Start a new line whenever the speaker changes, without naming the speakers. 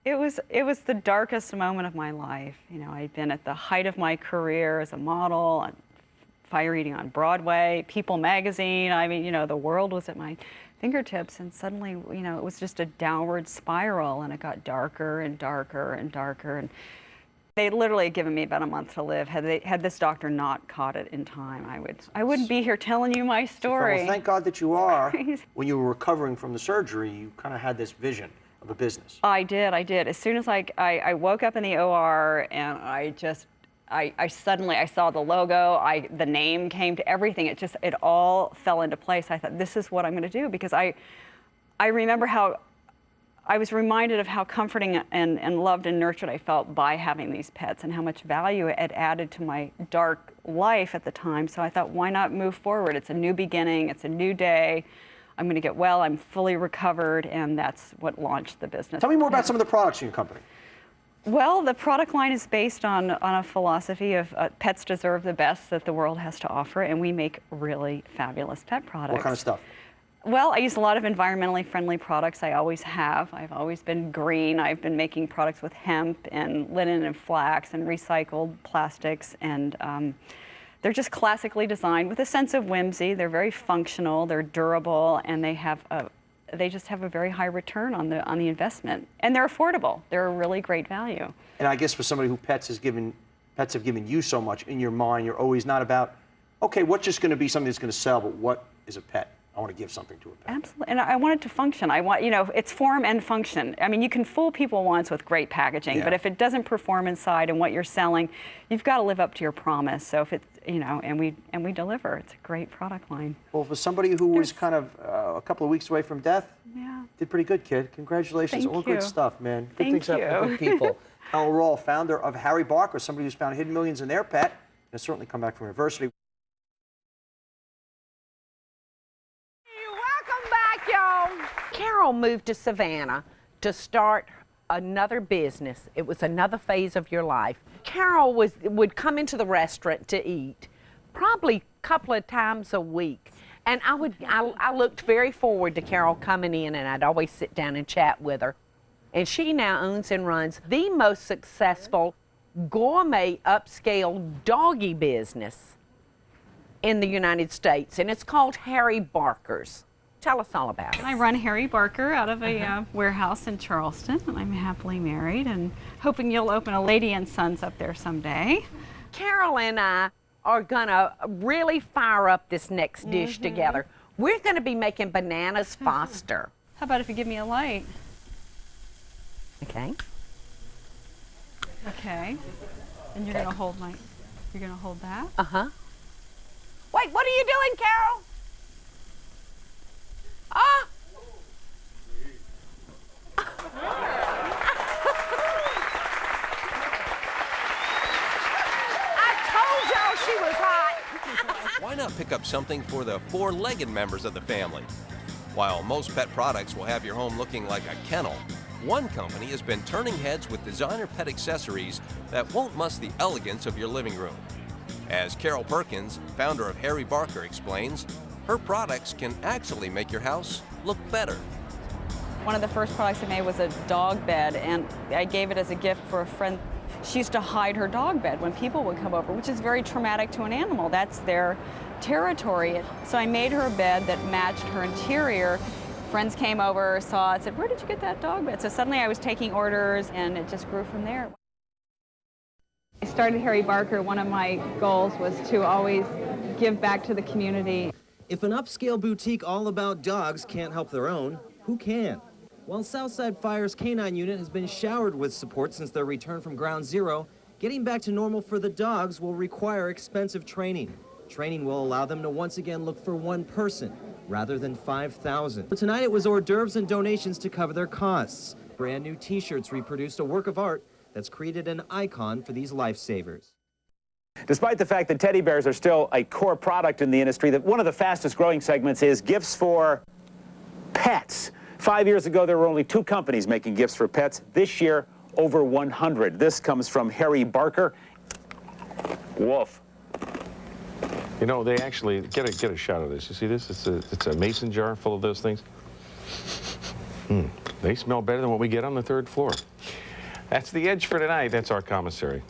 It was the darkest moment of my life. You know, I'd been at the height of my career as a model, on fire eating on Broadway, People magazine. I mean, you know, the world was at my fingertips, and suddenly, you know, it was just a downward spiral, and it got darker and darker and darker. And they literally had given me about a month to live. Had this doctor not caught it in time, I wouldn't be here telling you my story.
Well, thank God that you are. When you were recovering from the surgery, you kind of had this vision of a business.
I did. As soon as I woke up in the OR, and I suddenly saw the logo, the name came to everything. It all fell into place. I thought, this is what I'm going to do, because I remember how I was reminded of how comforting and loved and nurtured I felt by having these pets, and how much value it added to my dark life at the time. So I thought, why not move forward? It's a new beginning. It's a new day. I'm going to get well. I'm fully recovered, and that's what launched the business.
Tell me more about some of the products in your company.
Well, the product line is based on a philosophy of pets deserve the best that the world has to offer, and we make really fabulous pet products.
What kind of stuff?
Well, I use a lot of environmentally friendly products. I always have. I've always been green. I've been making products with hemp and linen and flax and recycled plastics, and they're just classically designed with a sense of whimsy. They're very functional, they're durable, and they just have a very high return on the investment. And they're affordable. They're a really great value.
And I guess for somebody who pets have given you so much, in your mind, you're always not about, okay, what's just going to be something that's going to sell, but what is a pet? I want to give something to a pet.
Absolutely, and I want it to function. I want, you know, it's form and function. I mean, you can fool people once with great packaging, but if it doesn't perform inside and what you're selling, you've got to live up to your promise. So if it's, you know, and we deliver. It's a great product line.
Well, for somebody who was kind of a couple of weeks away from death, did pretty good, kid. Congratulations.
Thank
All
you.
good stuff, man. Good
Thank
things happen to good people. Carol Rawl, founder of Harry Barker, somebody who's found hidden millions in their pet, and has certainly come back from adversity.
Carol moved to Savannah to start another business. It was another phase of your life. Carol would come into the restaurant to eat probably a couple of times a week. And I looked very forward to Carol coming in, and I'd always sit down and chat with her. And she now owns and runs the most successful gourmet upscale doggy business in the United States, and it's called Harry Barker's. Tell us all about it.
I run Harry Barker out of a warehouse in Charleston, and I'm happily married, and hoping you'll open a Lady and Sons up there someday.
Carol and I are gonna really fire up this next dish together. We're gonna be making bananas Foster.
How about if you give me a light?
Okay.
Okay. And you're gonna hold that?
Uh-huh. Wait, what are you doing, Carol? Ah! I told y'all she was hot.
Why not pick up something for the four-legged members of the family? While most pet products will have your home looking like a kennel, one company has been turning heads with designer pet accessories that won't muss the elegance of your living room. As Carol Perkins, founder of Harry Barker, explains, her products can actually make your house look better.
One of the first products I made was a dog bed, and I gave it as a gift for a friend. She used to hide her dog bed when people would come over, which is very traumatic to an animal. That's their territory. So I made her a bed that matched her interior. Friends came over, saw it, said, "Where did you get that dog bed?" So suddenly I was taking orders, and it just grew from there. I started Harry Barker. One of my goals was to always give back to the community.
If an upscale boutique all about dogs can't help their own, who can? While Southside Fire's Canine Unit has been showered with support since their return from Ground Zero, getting back to normal for the dogs will require expensive training. Training will allow them to once again look for one person, rather than 5,000. But tonight it was hors d'oeuvres and donations to cover their costs. Brand new t-shirts reproduced a work of art that's created an icon for these lifesavers.
Despite the fact that teddy bears are still a core product in the industry, that one of the fastest growing segments is gifts for pets. 5 years ago, there were only 2 companies making gifts for pets. This year, over 100. This comes from Harry Barker. Woof.
You know, they actually get a shot of this. You see this? It's a mason jar full of those things. They smell better than what we get on the 3rd floor. That's The Edge for tonight. That's our commissary.